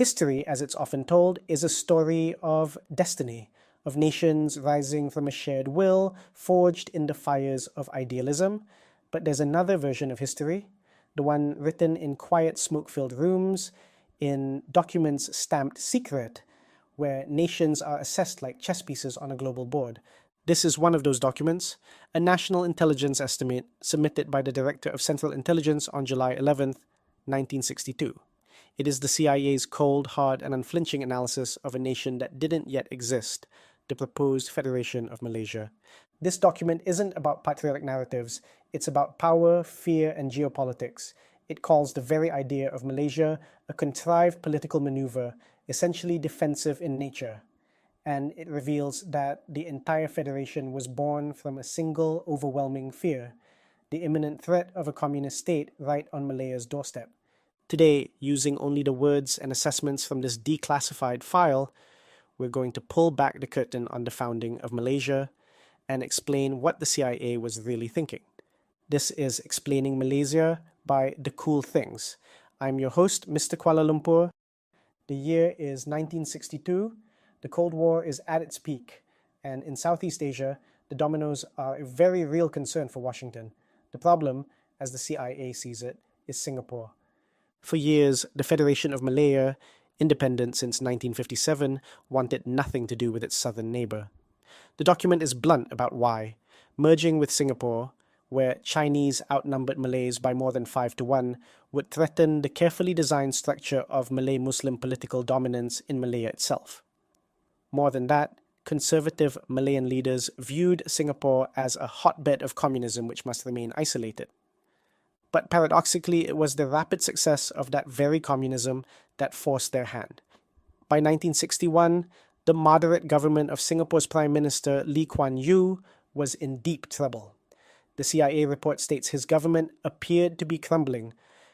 History, as it's often told, is a story of destiny, of nations rising from a shared will forged in the fires of idealism. But there's another version of history, the one written in quiet, smoke-filled rooms, in documents stamped secret, where nations are assessed like chess pieces on a global board. This is one of those documents, a national intelligence estimate submitted by the Director of Central Intelligence on July 11, 1962. It is the CIA's cold, hard, and unflinching analysis of a nation that didn't yet exist, the proposed Federation of Malaysia. This document isn't about patriotic narratives, it's about power, fear, and geopolitics. It calls the very idea of Malaysia a contrived political maneuver, essentially defensive in nature. And it reveals that the entire federation was born from a single overwhelming fear, the imminent threat of a communist state right on Malaya's doorstep. Today, using only the words and assessments from this declassified file, we're going to pull back the curtain on the founding of Malaysia and explain what the CIA was really thinking. This is Explaining Malaysia by The Cool Things. I'm your host, Mr. Kuala Lumpur. The year is 1962. The Cold War is at its peak, and in Southeast Asia, the dominoes are a very real concern for Washington. The problem, as the CIA sees it, is Singapore. For years, the Federation of Malaya, independent since 1957, wanted nothing to do with its southern neighbor. The document is blunt about why. Merging with Singapore, where Chinese outnumbered Malays by more than 5-1, would threaten the carefully designed structure of Malay-Muslim political dominance in Malaya itself. More than that, conservative Malayan leaders viewed Singapore as a hotbed of communism which must remain isolated. But paradoxically, it was the rapid success of that very communism that forced their hand. By 1961, the moderate government of Singapore's Prime Minister Lee Kuan Yew was in deep trouble. The CIA report states his government appeared to be crumbling,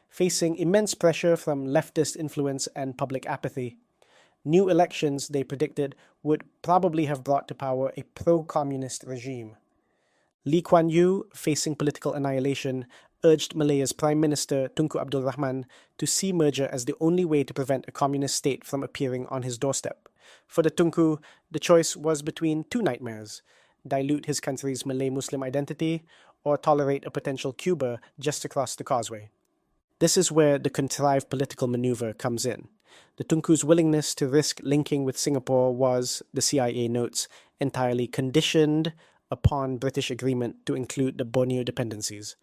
facing immense pressure from leftist influence and public apathy. New elections, they predicted, would probably have brought to power a pro-communist regime. Lee Kuan Yew, facing political annihilation, urged Malaya's Prime Minister Tunku Abdul Rahman to see merger as the only way to prevent a communist state from appearing on his doorstep. For the Tunku, the choice was between two nightmares: dilute his country's Malay-Muslim identity or tolerate a potential Cuba just across the causeway. This is where the contrived political maneuver comes in. The Tunku's willingness to risk linking with Singapore was, the CIA notes, entirely conditioned upon British agreement to include the Borneo dependencies.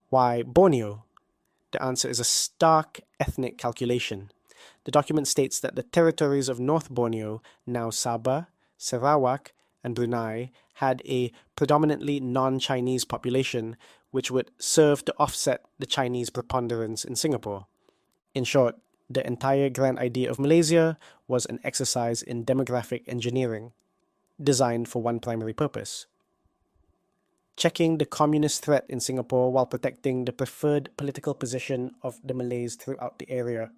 Why Borneo? The answer is a stark ethnic calculation. The document states that the territories of North Borneo, now Sabah, Sarawak, and Brunei, had a predominantly non-Chinese population which would serve to offset the Chinese preponderance in Singapore. In short, the entire grand idea of Malaysia was an exercise in demographic engineering, designed for one primary purpose: checking the communist threat in Singapore while protecting the preferred political position of the Malays throughout the area.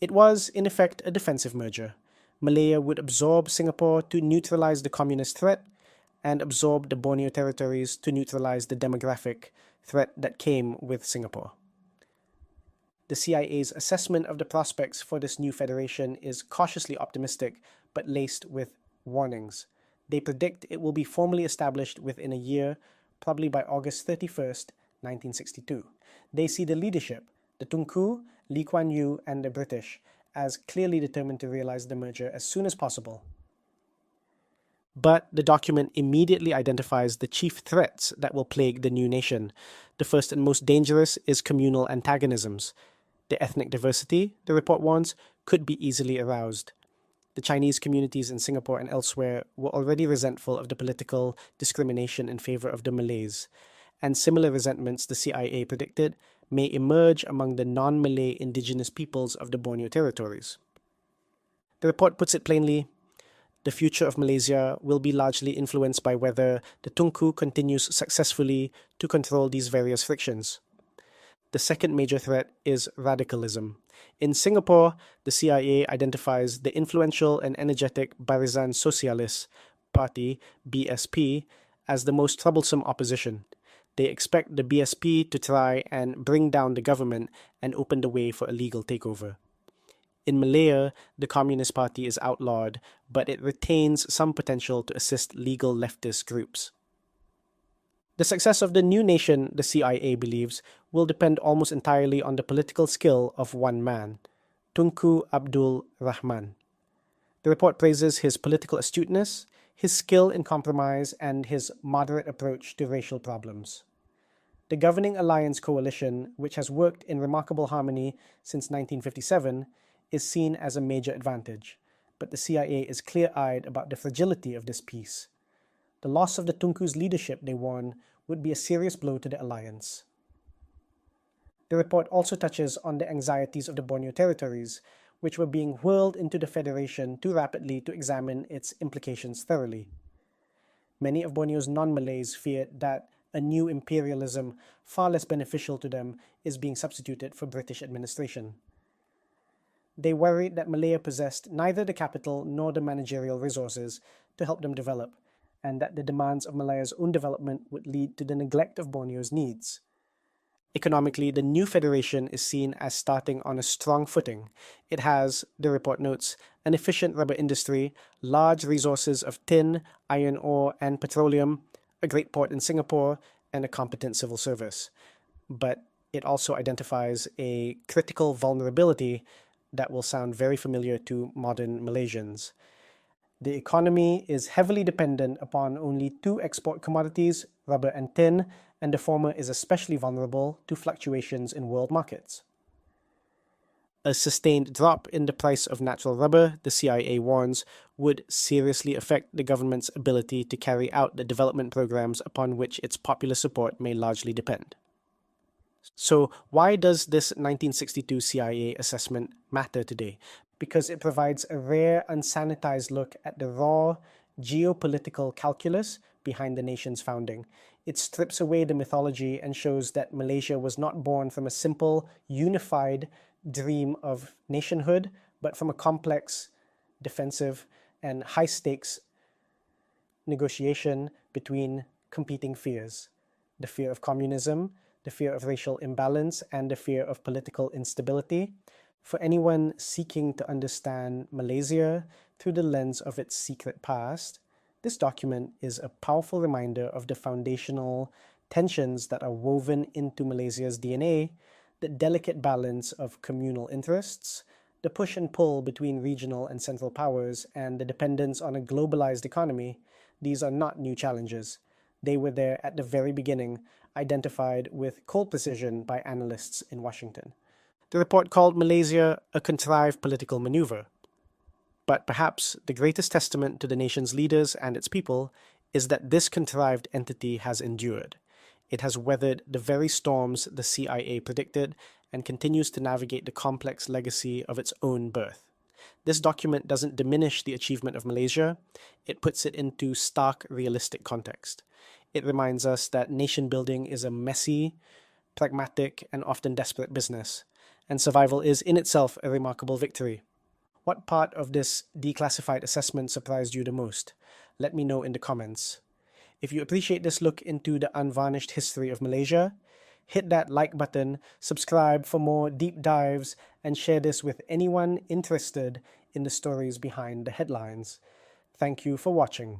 It was, in effect, a defensive merger. Malaya would absorb Singapore to neutralize the communist threat and absorb the Borneo territories to neutralize the demographic threat that came with Singapore. The CIA's assessment of the prospects for this new federation is cautiously optimistic but laced with warnings. They predict it will be formally established within a year, probably by August 31st, 1962. They see the leadership, the Tunku, Lee Kuan Yew, and the British, as clearly determined to realize the merger as soon as possible. But the document immediately identifies the chief threats that will plague the new nation. The first and most dangerous is communal antagonisms. The ethnic diversity, the report warns, could be easily aroused. The Chinese communities in Singapore and elsewhere were already resentful of the political discrimination in favor of the Malays, and similar resentments, the CIA predicted, may emerge among the non-Malay indigenous peoples of the Borneo territories. The report puts it plainly: the future of Malaysia will be largely influenced by whether the Tunku continues successfully to control these various frictions. The second major threat is radicalism. In Singapore, the CIA identifies the influential and energetic Barisan Sosialis Party, BSP, as the most troublesome opposition. They expect the BSP to try and bring down the government and open the way for a legal takeover. In Malaya, the Communist Party is outlawed, but it retains some potential to assist legal leftist groups. The success of the new nation, the CIA believes, will depend almost entirely on the political skill of one man, Tunku Abdul Rahman. The report praises his political astuteness, his skill in compromise, and his moderate approach to racial problems. The governing alliance coalition, which has worked in remarkable harmony since 1957, is seen as a major advantage, but the CIA is clear-eyed about the fragility of this peace. The loss of the Tunku's leadership, they warn, would be a serious blow to the alliance. The report also touches on the anxieties of the Borneo territories, which were being whirled into the Federation too rapidly to examine its implications thoroughly. Many of Borneo's non-Malays feared that a new imperialism, far less beneficial to them, is being substituted for British administration. They worried that Malaya possessed neither the capital nor the managerial resources to help them develop, and that the demands of Malaya's own development would lead to the neglect of Borneo's needs. Economically, the new federation is seen as starting on a strong footing. It has, the report notes, an efficient rubber industry, large resources of tin, iron ore, and petroleum, a great port in Singapore, and a competent civil service. But it also identifies a critical vulnerability that will sound very familiar to modern Malaysians. The economy is heavily dependent upon only two export commodities, rubber and tin, and the former is especially vulnerable to fluctuations in world markets. A sustained drop in the price of natural rubber, the CIA warns, would seriously affect the government's ability to carry out the development programs upon which its popular support may largely depend. So, why does this 1962 CIA assessment matter today? Because it provides a rare, unsanitized look at the raw geopolitical calculus behind the nation's founding. It strips away the mythology and shows that Malaysia was not born from a simple, unified dream of nationhood, but from a complex, defensive, and high-stakes negotiation between competing fears: the fear of communism, the fear of racial imbalance, and the fear of political instability. For anyone seeking to understand Malaysia through the lens of its secret past, this document is a powerful reminder of the foundational tensions that are woven into Malaysia's DNA, the delicate balance of communal interests, the push and pull between regional and central powers, and the dependence on a globalized economy. These are not new challenges. They were there at the very beginning, identified with cold precision by analysts in Washington. The report called Malaysia a contrived political maneuver. But perhaps the greatest testament to the nation's leaders and its people is that this contrived entity has endured. It has weathered the very storms the CIA predicted and continues to navigate the complex legacy of its own birth. This document doesn't diminish the achievement of Malaysia, it puts it into stark, realistic context. It reminds us that nation building is a messy, pragmatic, and often desperate business, and survival is in itself a remarkable victory. What part of this declassified assessment surprised you the most? Let me know in the comments. If you appreciate this look into the unvarnished history of Malaysia, hit that like button, subscribe for more deep dives, and share this with anyone interested in the stories behind the headlines. Thank you for watching.